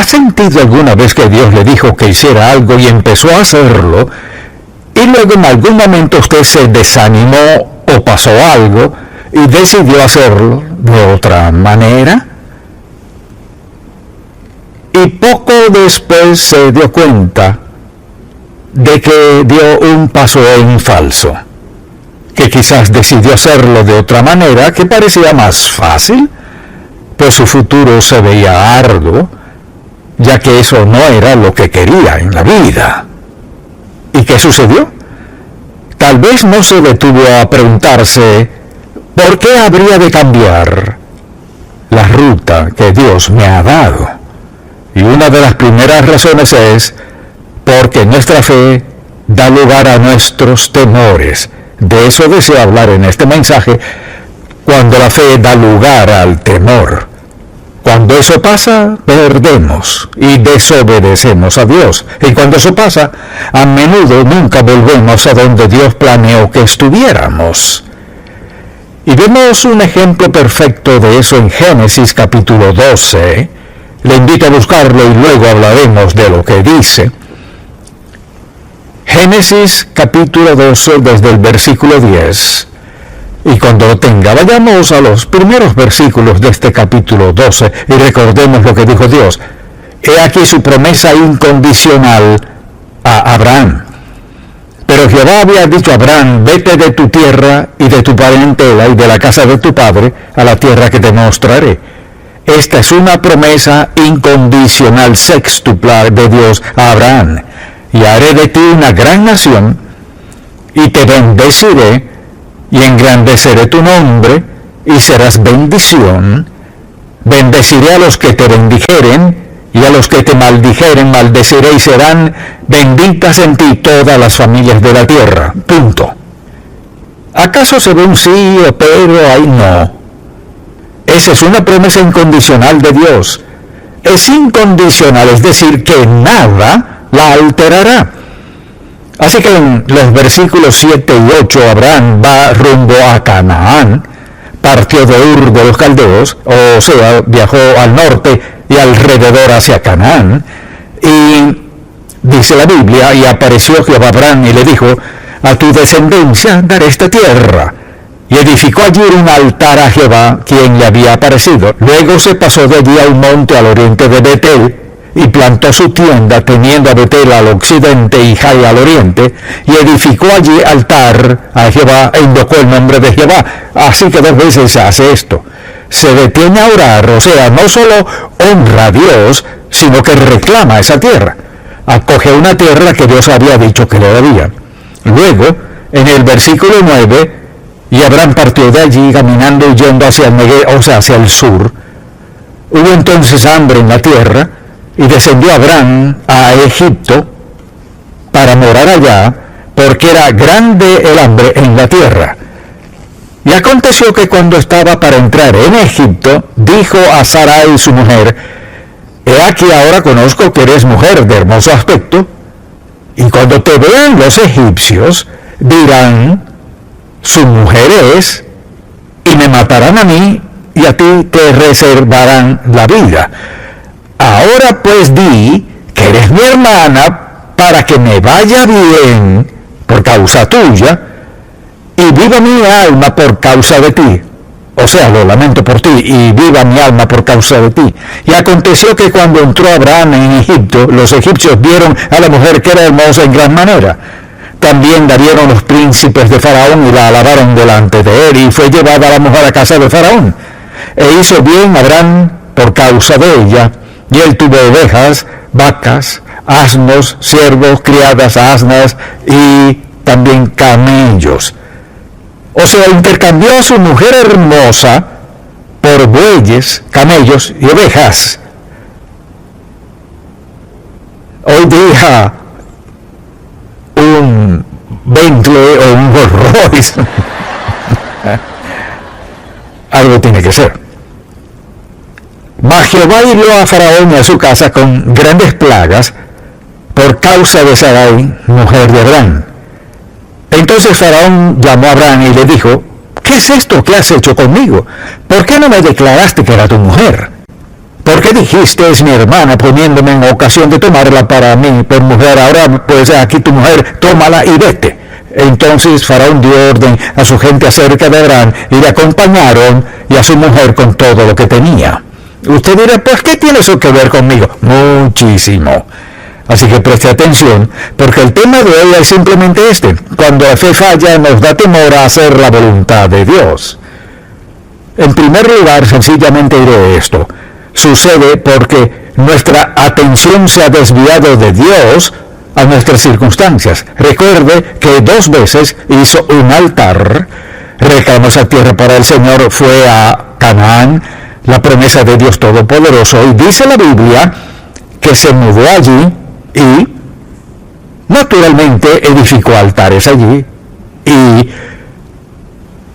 sentido alguna vez que Dios le dijo que hiciera algo y empezó a hacerlo, y luego en algún momento usted se desanimó o pasó algo y decidió hacerlo de otra manera? Y poco después se dio cuenta de que dio un paso en falso, que quizás decidió hacerlo de otra manera que parecía más fácil, pues su futuro se veía arduo, ya que eso no era lo que quería en la vida. ¿Y qué sucedió? Tal vez no se detuvo a preguntarse por qué habría de cambiar la ruta que Dios me ha dado. Y una de las primeras razones es porque nuestra fe da lugar a nuestros temores. De eso deseo hablar en este mensaje, cuando la fe da lugar al temor. Cuando eso pasa, perdemos y desobedecemos a Dios. Y cuando eso pasa, a menudo nunca volvemos a donde Dios planeó que estuviéramos. Y vemos un ejemplo perfecto de eso en Génesis capítulo 12. Le invito a buscarlo y luego hablaremos de lo que dice. Génesis capítulo 12 desde el versículo 10. Y cuando lo tenga, vayamos a los primeros versículos de este capítulo 12 y recordemos lo que dijo Dios. He aquí su promesa incondicional a Abraham. Pero Jehová había dicho a Abraham, vete de tu tierra y de tu parentela y de la casa de tu padre a la tierra que te mostraré. Esta es una promesa incondicional sextupla de Dios a Abraham. Y haré de ti una gran nación, y te bendeciré, y engrandeceré tu nombre, y serás bendición. Bendeciré a los que te bendijeren, y a los que te maldijeren maldeciré, y serán benditas en ti todas las familias de la tierra. Punto. ¿Acaso se ve un sí o pero? Ahí no. Esa es una promesa incondicional de Dios. Es incondicional, es decir, que nada la alterará. Así que en los versículos 7 y 8, Abraham va rumbo a Canaán, partió de Ur de los Caldeos, o sea, viajó al norte y alrededor hacia Canaán, y dice la Biblia, y apareció Jehová a Abraham y le dijo, a tu descendencia daré esta tierra. Y edificó allí un altar a Jehová, quien le había aparecido. Luego se pasó de allí a un monte al oriente de Betel, y plantó su tienda teniendo a Betel al occidente y Jai al oriente, y edificó allí altar a Jehová e invocó el nombre de Jehová. Así que 2 veces hace esto. Se detiene a orar, o sea, no solo honra a Dios, sino que reclama esa tierra. Acoge una tierra que Dios había dicho que le daría. Luego, en el versículo 9, y Abraham partió de allí caminando y yendo hacia el Negev, o sea, hacia el sur. Hubo entonces hambre en la tierra, y descendió Abraham a Egipto para morar allá, porque era grande el hambre en la tierra. Y aconteció que cuando estaba para entrar en Egipto, dijo a Sarai su mujer, he aquí ahora conozco que eres mujer de hermoso aspecto, y cuando te vean los egipcios, dirán, su mujer es, y me matarán a mí, y a ti te reservarán la vida. Ahora pues di que eres mi hermana, para que me vaya bien por causa tuya, y viva mi alma por causa de ti. O sea, lo lamento por ti, y viva mi alma por causa de ti. Y aconteció que cuando entró Abraham en Egipto, los egipcios vieron a la mujer que era hermosa en gran manera. También la vieron los príncipes de Faraón y la alabaron delante de él, y fue llevada la mujer a casa de Faraón. E hizo bien Abraham por causa de ella, y él tuvo ovejas, vacas, asnos, siervos, criadas, asnas y también camellos. O sea, intercambió a su mujer hermosa por bueyes, camellos y ovejas. Hoy día un Bentley o un Rolls Royce algo tiene que ser. Mas Jehová hirió a Faraón y a su casa con grandes plagas por causa de Sarai, mujer de Abraham. Entonces Faraón llamó a Abraham y le dijo, ¿qué es esto que has hecho conmigo? ¿Por qué no me declaraste que era tu mujer? ¿por qué dijiste es mi hermana poniéndome en ocasión de tomarla para mí por mujer? Ahora pues aquí tu mujer, tómala y vete. Entonces Faraón dio orden a su gente acerca de Abraham y le acompañaron y a su mujer con todo lo que tenía. Usted dirá, pues ¿qué tiene eso que ver conmigo? Muchísimo. Así que preste atención, porque el tema de hoy es simplemente este. Cuando la fe falla, nos da temor a hacer la voluntad de Dios. En primer lugar, sencillamente diré esto. Sucede porque nuestra atención se ha desviado de Dios a nuestras circunstancias. Recuerde que 2 veces hizo un altar, reclamó esa tierra para el Señor, fue a Canaán, la promesa de Dios Todopoderoso, y dice la Biblia que se mudó allí y naturalmente edificó altares allí, y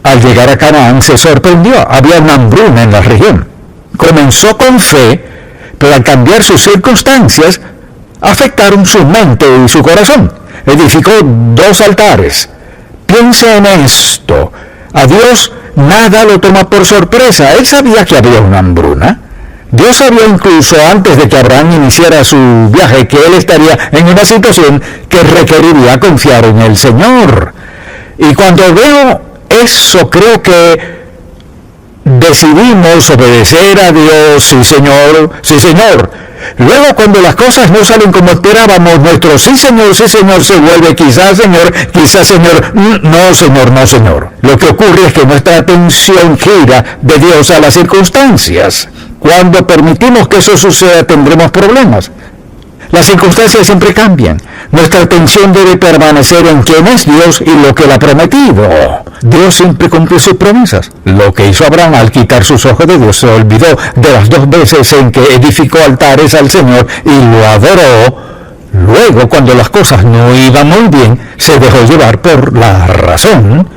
al llegar a Canaán se sorprendió, había una hambruna en la región. Comenzó con fe, pero al cambiar sus circunstancias, afectaron su mente y su corazón. Edificó 2 altares. Piense en esto. A Dios nada lo toma por sorpresa. Él sabía que había una hambruna. Dios sabía incluso antes de que Abraham iniciara su viaje que él estaría en una situación que requeriría confiar en el Señor. Y cuando veo eso, creo que decidimos obedecer a Dios. Sí, Señor, sí, Señor. Luego, cuando las cosas no salen como esperábamos, nuestro sí, Señor, se vuelve quizás, Señor, no, Señor, no, Señor. Lo que ocurre es que nuestra atención gira de Dios a las circunstancias. Cuando permitimos que eso suceda, tendremos problemas. Las circunstancias siempre cambian. Nuestra atención debe permanecer en quién es Dios y lo que Él ha prometido. Dios siempre cumple sus promesas. Lo que hizo Abraham al quitar sus ojos de Dios, se olvidó de las 2 veces en que edificó altares al Señor y lo adoró. Luego, cuando las cosas no iban muy bien, se dejó llevar por la razón.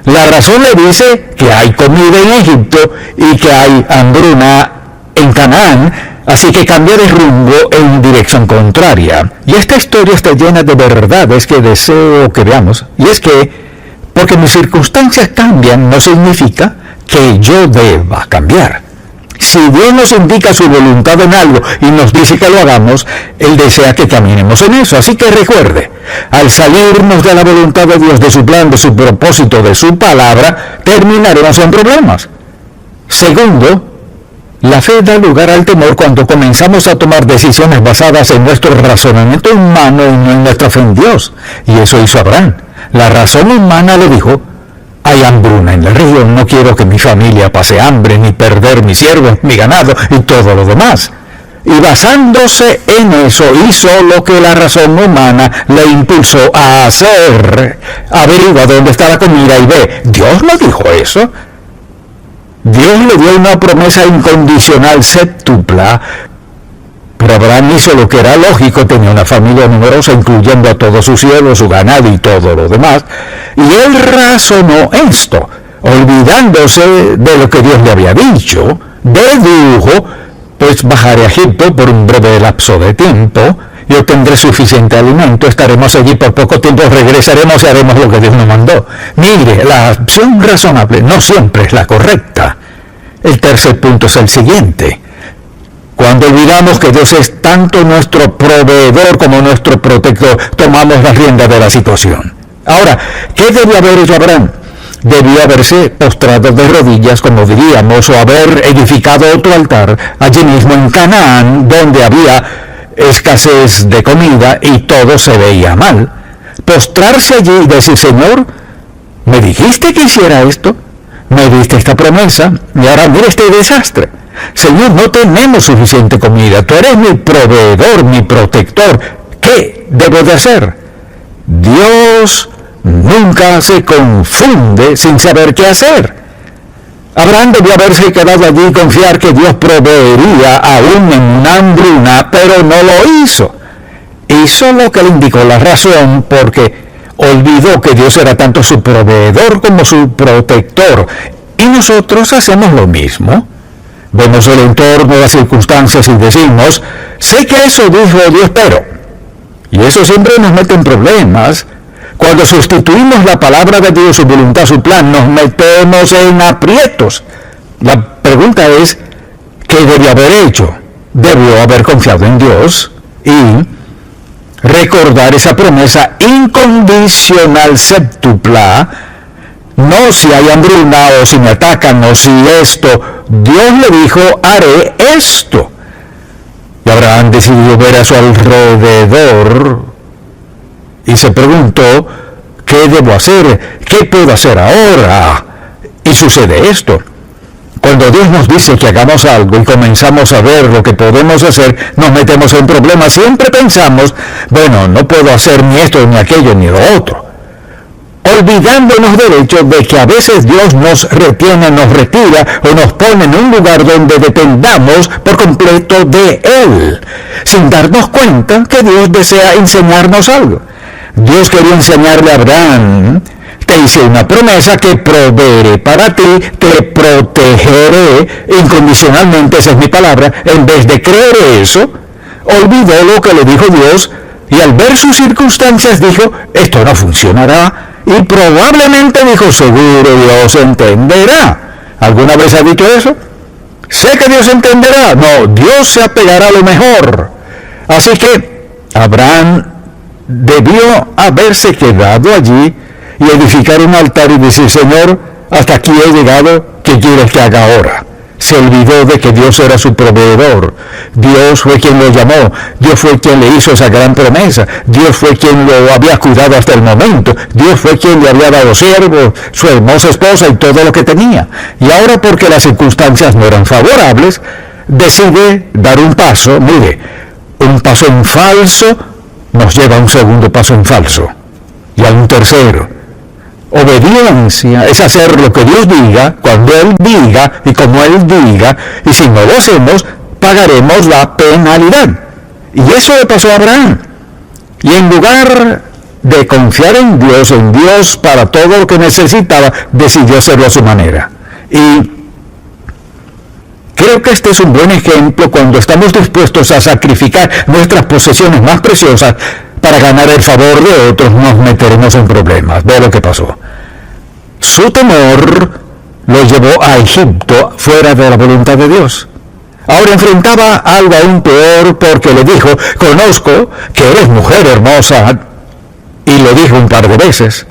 La razón le dice que hay comida en Egipto y que hay hambruna en Canaán, así que cambió de rumbo en dirección contraria. Y esta historia está llena de verdades que deseo que veamos. Y es que, porque mis circunstancias cambian, no significa que yo deba cambiar. Si Dios nos indica su voluntad en algo y nos dice que lo hagamos, Él desea que caminemos en eso. Así que recuerde, al salirnos de la voluntad de Dios, de su plan, de su propósito, de su palabra, terminaremos en problemas. Segundo, la fe da lugar al temor cuando comenzamos a tomar decisiones basadas en nuestro razonamiento humano y no en nuestra fe en Dios. Y eso hizo Abraham. La razón humana le dijo, hay hambruna en la región, no quiero que mi familia pase hambre, ni perder mis siervos, mi ganado y todo lo demás. Y basándose en eso, hizo lo que la razón humana le impulsó a hacer. Averigua dónde está la comida y ve, ¿Dios no dijo eso? Dios le dio una promesa incondicional séptupla, pero Abraham hizo lo que era lógico, tenía una familia numerosa, incluyendo a todos sus siervos, su ganado y todo lo demás, y él razonó esto, olvidándose de lo que Dios le había dicho, dedujo, pues bajaré a Egipto por un breve lapso de tiempo, y obtendré suficiente alimento, estaremos allí por poco tiempo, regresaremos y haremos lo que Dios nos mandó. Mire, la opción razonable no siempre es la correcta. El tercer punto es el siguiente. Cuando olvidamos que Dios es tanto nuestro proveedor como nuestro protector, tomamos las riendas de la situación. Ahora, ¿qué debió haber hecho Abraham? Debió haberse postrado de rodillas, como diríamos, o haber edificado otro altar allí mismo en Canaán, donde había escasez de comida y todo se veía mal. Postrarse allí y decir, Señor, ¿me dijiste que hiciera esto? ¿Me diste esta promesa? Y ahora mira este desastre. Señor, no tenemos suficiente comida. Tú eres mi proveedor, mi protector. ¿Qué debo de hacer? Dios nunca se confunde sin saber qué hacer. Abraham debió haberse quedado allí y confiar que Dios proveería aún en una hambruna, pero no lo hizo. Hizo lo que le indicó la razón, porque olvidó que Dios era tanto su proveedor como su protector. Y nosotros hacemos lo mismo. Vemos el entorno, las circunstancias y decimos, sé que eso dijo Dios, pero... Y eso siempre nos mete en problemas. Cuando sustituimos la palabra de Dios, su voluntad, su plan, nos metemos en aprietos. La pregunta es, ¿qué debió haber hecho? Debió haber confiado en Dios y recordar esa promesa incondicional séptupla. No si hay hambruna o si me atacan o si esto. Dios le dijo, haré esto. Y Abraham decidió ver a su alrededor y se preguntó, ¿qué debo hacer? ¿Qué puedo hacer ahora? Y sucede esto. Cuando Dios nos dice que hagamos algo y comenzamos a ver lo que podemos hacer, nos metemos en problemas. Siempre pensamos, bueno, no puedo hacer ni esto, ni aquello, ni lo otro. Olvidándonos del hecho de que a veces Dios nos retiene, nos retira o nos pone en un lugar donde dependamos por completo de Él, sin darnos cuenta que Dios desea enseñarnos algo. Dios quería enseñarle a Abraham, te hice una promesa que proveeré para ti, te protegeré incondicionalmente, esa es mi palabra. En vez de creer eso, olvidó lo que le dijo Dios y al ver sus circunstancias dijo, esto no funcionará. Y probablemente dijo, seguro Dios entenderá. ¿Alguna vez ha dicho eso? Sé que Dios entenderá. No, Dios se apegará a lo mejor. Así que Abraham debió haberse quedado allí y edificar un altar y decir, Señor, hasta aquí he llegado, ¿qué quieres que haga ahora? Se olvidó de que Dios era su proveedor. Dios fue quien lo llamó. Dios fue quien le hizo esa gran promesa. Dios fue quien lo había cuidado hasta el momento. Dios fue quien le había dado siervos, su hermosa esposa y todo lo que tenía. Y ahora, porque las circunstancias no eran favorables, decide dar un paso. Mire, un paso en falso nos lleva a un segundo paso en falso y a un tercero. Obediencia es hacer lo que Dios diga, cuando Él diga y como Él diga, y si no lo hacemos, pagaremos la penalidad. Y eso le pasó a Abraham. Y en lugar de confiar en Dios para todo lo que necesitaba, decidió hacerlo a su manera. Y creo que este es un buen ejemplo cuando estamos dispuestos a sacrificar nuestras posesiones más preciosas para ganar el favor de otros, nos meteremos en problemas. Ve lo que pasó. Su temor lo llevó a Egipto fuera de la voluntad de Dios. Ahora enfrentaba algo aún peor porque le dijo, conozco que eres mujer hermosa, y lo dijo un par de veces.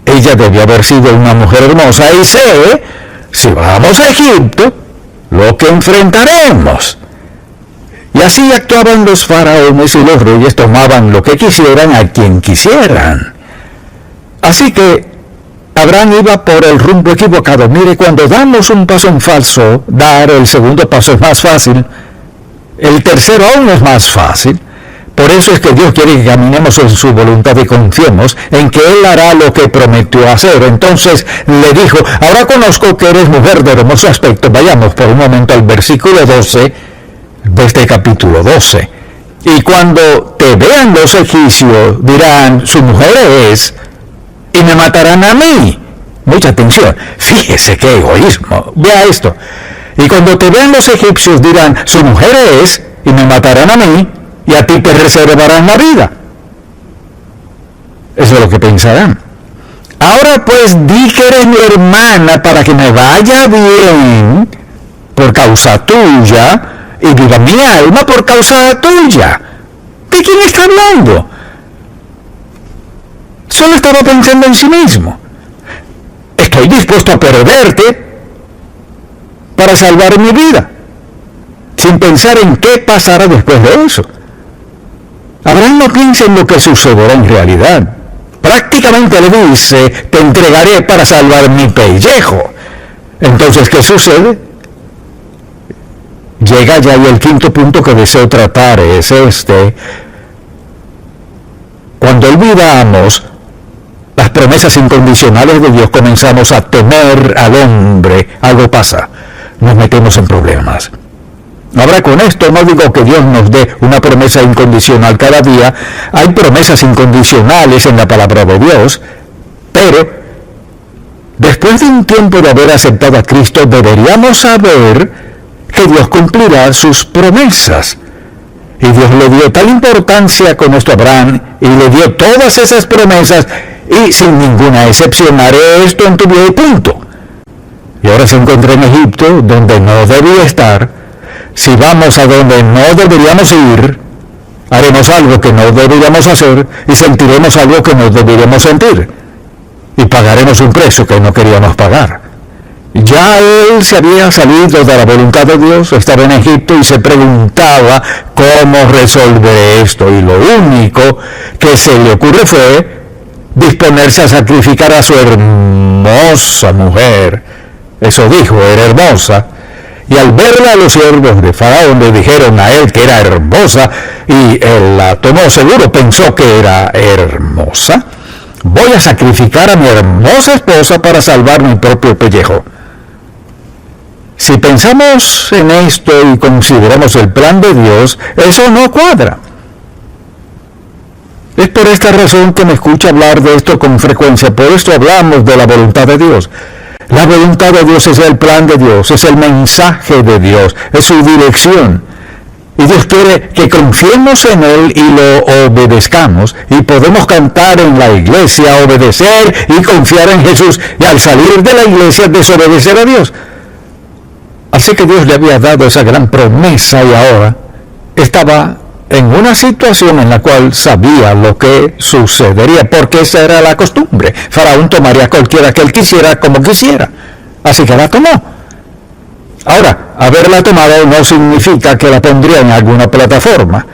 Ella debió haber sido una mujer hermosa y sé, si vamos a Egipto, lo que enfrentaremos. Y así actuaban los faraones y los reyes, tomaban lo que quisieran a quien quisieran. Así que Abraham iba por el rumbo equivocado. Mire, cuando damos un paso en falso, dar el segundo paso es más fácil, el tercero aún es más fácil. Por eso es que Dios quiere que caminemos en su voluntad y confiemos en que Él hará lo que prometió hacer. Entonces le dijo, ahora conozco que eres mujer de hermoso aspecto. Vayamos por un momento al versículo 12 de este capítulo 12. Y cuando te vean los egipcios, dirán, su mujer es, y me matarán a mí. Mucha atención, fíjese qué egoísmo. Vea esto. Y cuando te vean los egipcios, dirán, su mujer es, y me matarán a mí, y a ti te reservarán la vida. Eso es lo que pensarán. Ahora pues di que eres mi hermana para que me vaya bien por causa tuya y viva mi alma por causa tuya. ¿De quién está hablando? Solo estaba pensando en sí mismo. Estoy dispuesto a perderte para salvar mi vida, sin pensar en qué pasará después de eso. Abraham no piensa en lo que sucederá en realidad. Prácticamente le dice, te entregaré para salvar mi pellejo. Entonces, ¿qué sucede? Llega ya y el quinto punto que deseo tratar es este. Cuando olvidamos las promesas incondicionales de Dios, comenzamos a temer al hombre. Algo pasa, nos metemos en problemas. Ahora, con esto no digo que Dios nos dé una promesa incondicional cada día. Hay promesas incondicionales en la palabra de Dios, pero después de un tiempo de haber aceptado a Cristo, deberíamos saber que Dios cumplirá sus promesas. Y Dios le dio tal importancia con nuestro Abraham, y le dio todas esas promesas, y sin ninguna excepción, haré esto en tu vida y punto. Y ahora se encuentra en Egipto, donde no debía estar, si vamos a donde no deberíamos ir, haremos algo que no deberíamos hacer y sentiremos algo que no deberíamos sentir. Y pagaremos un precio que no queríamos pagar. Ya él se había salido de la voluntad de Dios, estaba en Egipto y se preguntaba cómo resolver esto. Y lo único que se le ocurre fue disponerse a sacrificar a su hermosa mujer. Eso dijo, era hermosa. Y al verla, los siervos de Faraón le dijeron a él que era hermosa, y él la tomó seguro, pensó que era hermosa. Voy a sacrificar a mi hermosa esposa para salvar mi propio pellejo. Si pensamos en esto y consideramos el plan de Dios, eso no cuadra. Es por esta razón que me escucha hablar de esto con frecuencia, por esto hablamos de la voluntad de Dios. La voluntad de Dios es el plan de Dios, es el mensaje de Dios, es su dirección. Y Dios quiere que confiemos en Él y lo obedezcamos. Y podemos cantar en la iglesia, obedecer y confiar en Jesús. Y al salir de la iglesia, desobedecer a Dios. Así que Dios le había dado esa gran promesa y ahora estaba en una situación en la cual sabía lo que sucedería, porque esa era la costumbre. Faraón tomaría cualquiera que él quisiera como quisiera. Así que la tomó. Ahora, haberla tomado no significa que la pondría en alguna plataforma.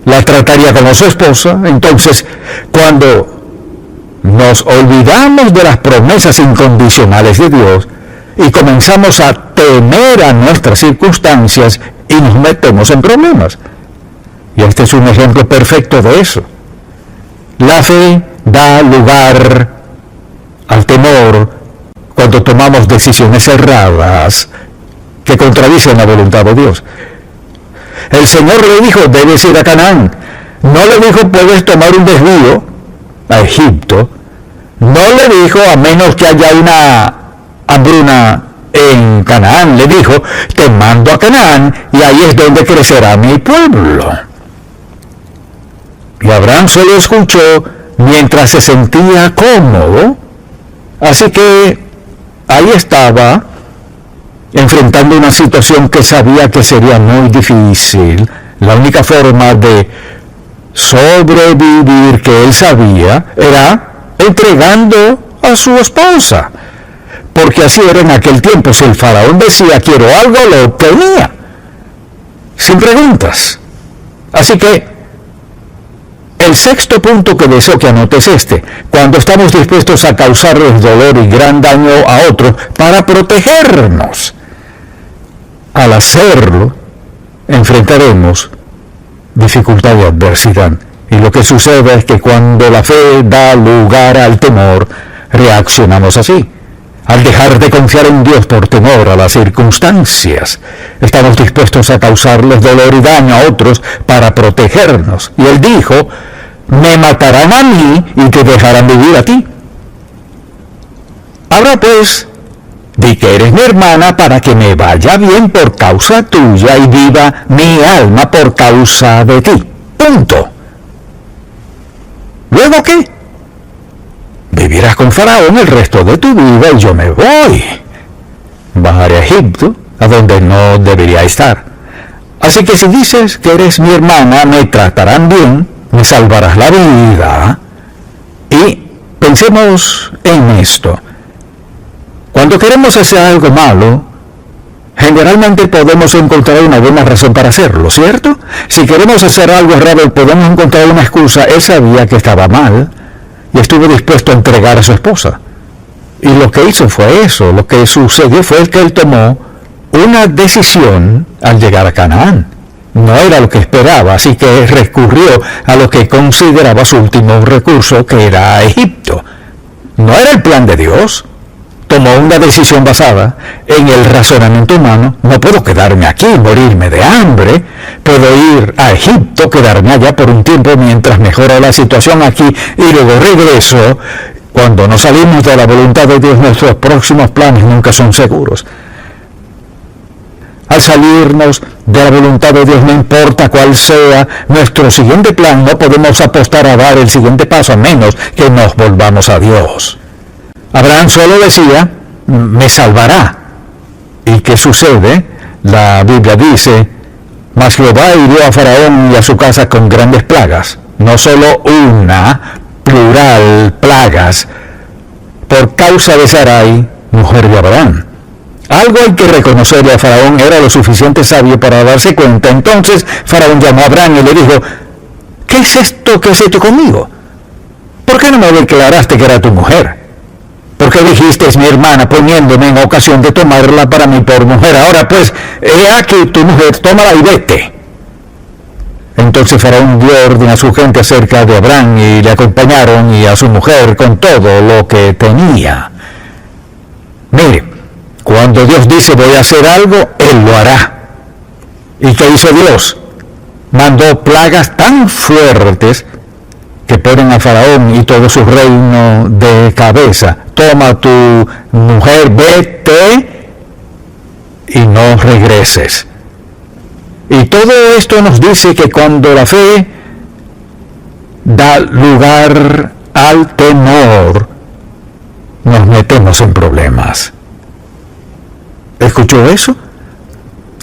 La trataría como su esposa. Entonces, cuando nos olvidamos de las promesas incondicionales de Dios y comenzamos a temer a nuestras circunstancias y nos metemos en problemas. Y este es un ejemplo perfecto de eso. La fe da lugar al temor cuando tomamos decisiones erradas que contradicen la voluntad de Dios. El Señor le dijo, debes ir a Canaán. No le dijo, puedes tomar un desvío a Egipto. No le dijo, a menos que haya una hambruna en Canaán. Le dijo, te mando a Canaán y ahí es donde crecerá mi pueblo. Y Abraham solo escuchó mientras se sentía cómodo. Así que ahí estaba, enfrentando una situación que sabía que sería muy difícil. La única forma de sobrevivir que él sabía era entregando a su esposa. Porque así era en aquel tiempo. Si el faraón decía quiero algo, lo obtenía. Sin preguntas. Así que el sexto punto que deseo que anotes es este. Cuando estamos dispuestos a causarles dolor y gran daño a otros para protegernos. Al hacerlo, enfrentaremos dificultad y adversidad. Y lo que sucede es que cuando la fe da lugar al temor, reaccionamos así. Al dejar de confiar en Dios por temor a las circunstancias, estamos dispuestos a causarles dolor y daño a otros para protegernos. Y Él dijo, me matarán a mí y te dejarán vivir a ti. Ahora pues, di que eres mi hermana para que me vaya bien por causa tuya y viva mi alma por causa de ti. Punto. ¿Luego qué? Vivirás con Faraón el resto de tu vida y yo me voy. Bajaré a Egipto, a donde no debería estar. Así que si dices que eres mi hermana, me tratarán bien, me salvarás la vida. Y pensemos en esto. Cuando queremos hacer algo malo, generalmente podemos encontrar una buena razón para hacerlo, ¿cierto? Si queremos hacer algo errado, podemos encontrar una excusa. Él sabía que estaba mal y estuvo dispuesto a entregar a su esposa. Y lo que hizo fue eso. Lo que sucedió fue que él tomó una decisión al llegar a Canaán. No era lo que esperaba, así que recurrió a lo que consideraba su último recurso, que era Egipto. No era el plan de Dios. Tomó una decisión basada en el razonamiento humano. No puedo quedarme aquí y morirme de hambre. Puedo ir a Egipto, quedarme allá por un tiempo mientras mejora la situación aquí y luego regreso. Cuando nos salimos de la voluntad de Dios, nuestros próximos planes nunca son seguros. Al salirnos de la voluntad de Dios, no importa cuál sea nuestro siguiente plan, no podemos apostar a dar el siguiente paso a menos que nos volvamos a Dios. Abraham solo decía, me salvará. ¿Y qué sucede? La Biblia dice: mas Jehová hirió a Faraón y a su casa con grandes plagas, no solo una, plural, plagas, por causa de Sarai, mujer de Abraham. Algo hay que reconocerle a Faraón: era lo suficiente sabio para darse cuenta. Entonces Faraón llamó a Abraham y le dijo: ¿qué es esto que has hecho conmigo? ¿Por qué no me declaraste que era tu mujer? ¿Por qué dijiste: es mi hermana, poniéndome en ocasión de tomarla para mí por mujer? Ahora pues, he aquí tu mujer, tómala y vete. Entonces Faraón dio orden a su gente acerca de Abraham y le acompañaron, y a su mujer con todo lo que tenía. Mire, cuando Dios dice voy a hacer algo, Él lo hará. ¿Y qué hizo Dios? Mandó plagas tan fuertes que ponen a Faraón y todo su reino de cabeza. Toma tu mujer, vete y no regreses. Y todo esto nos dice que cuando la fe da lugar al temor, nos metemos en problemas. ¿Escuchó eso?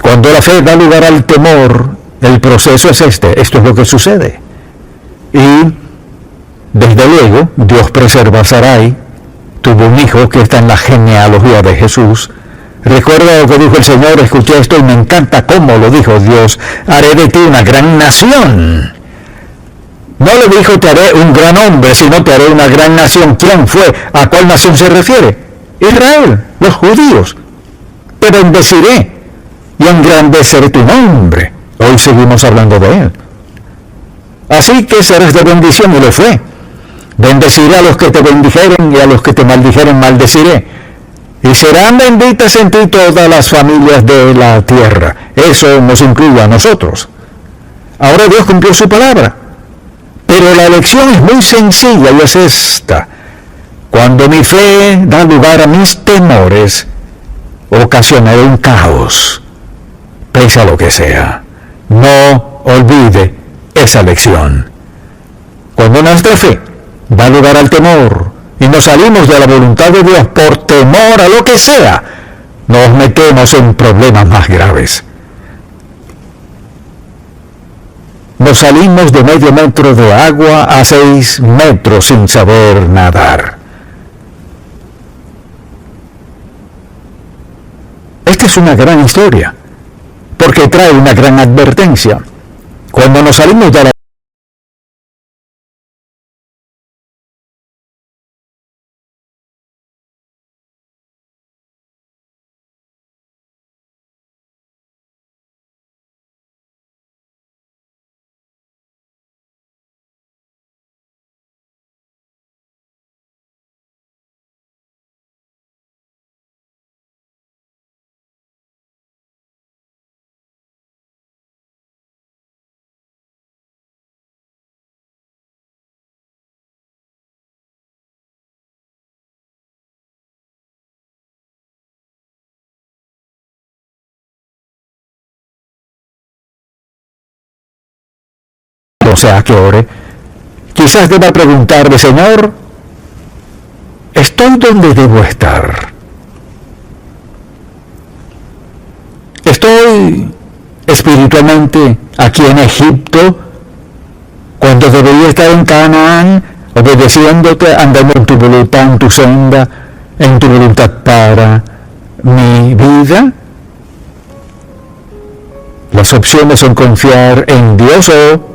Cuando la fe da lugar al temor, el proceso es este. Esto es lo que sucede. Y desde luego, Dios preserva a Sarai. Tuvo un hijo que está en la genealogía de Jesús. Recuerda lo que dijo el Señor. Escuché esto y me encanta cómo lo dijo Dios: haré de ti una gran nación. No le dijo te haré un gran hombre, sino te haré una gran nación. ¿Quién fue? ¿A cuál nación se refiere? Israel, los judíos. Te bendeciré y engrandeceré tu nombre. Hoy seguimos hablando de él. Así que serás de bendición, y lo fue. Bendeciré a los que te bendijeren, y a los que te maldijeren maldeciré. Y serán benditas en ti todas las familias de la tierra. Eso nos incluye a nosotros. Ahora Dios cumplió su palabra. Pero la lección es muy sencilla, y es esta: cuando mi fe da lugar a mis temores, ocasionaré un caos, pese a lo que sea. No olvide esa lección. Cuando nuestra fe da lugar al temor y nos salimos de la voluntad de Dios por temor a lo que sea, nos metemos en problemas más graves. Nos salimos de medio metro de agua a 6 metros sin saber nadar. Esta es una gran historia, porque trae una gran advertencia. Cuando nos salimos de la o sea que ore, quizás deba preguntarle: Señor, ¿estoy donde debo estar? ¿Estoy espiritualmente aquí en Egipto cuando debería estar en Canaán, obedeciéndote, andando en tu voluntad, en tu senda, en tu voluntad para mi vida? Las opciones son confiar en Dios o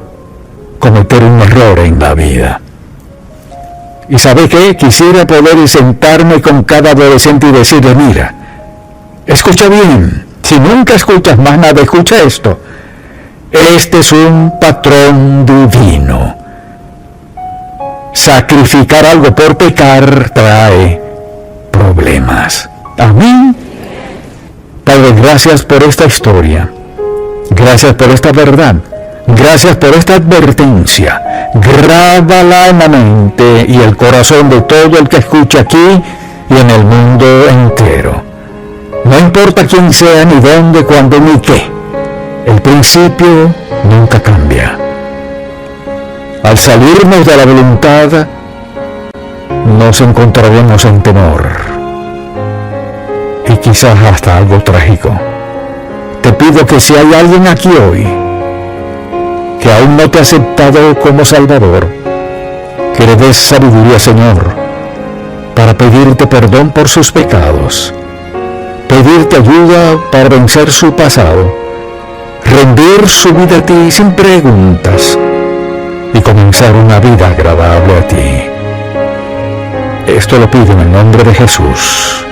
cometer un error en la vida. ¿Y sabe qué? Quisiera poder sentarme con cada adolescente y decirle: mira, escucha bien, si nunca escuchas más nada, escucha esto. Este es un patrón divino. Sacrificar algo por pecar trae problemas. Amén. Padre, gracias por esta historia. Gracias por esta verdad. Gracias por esta advertencia. Grábala en la mente y el corazón de todo el que escucha aquí y en el mundo entero. No importa quién sea, ni dónde, cuándo, ni qué. El principio nunca cambia. Al salirnos de la voluntad, nos encontraremos en temor. Y quizás hasta algo trágico. te pido que si hay alguien aquí hoy que aún no te ha aceptado como Salvador, que le des sabiduría, Señor, para pedirte perdón por sus pecados, pedirte ayuda para vencer su pasado, rendir su vida a ti sin preguntas y comenzar una vida agradable a ti. Esto lo pido en el nombre de Jesús.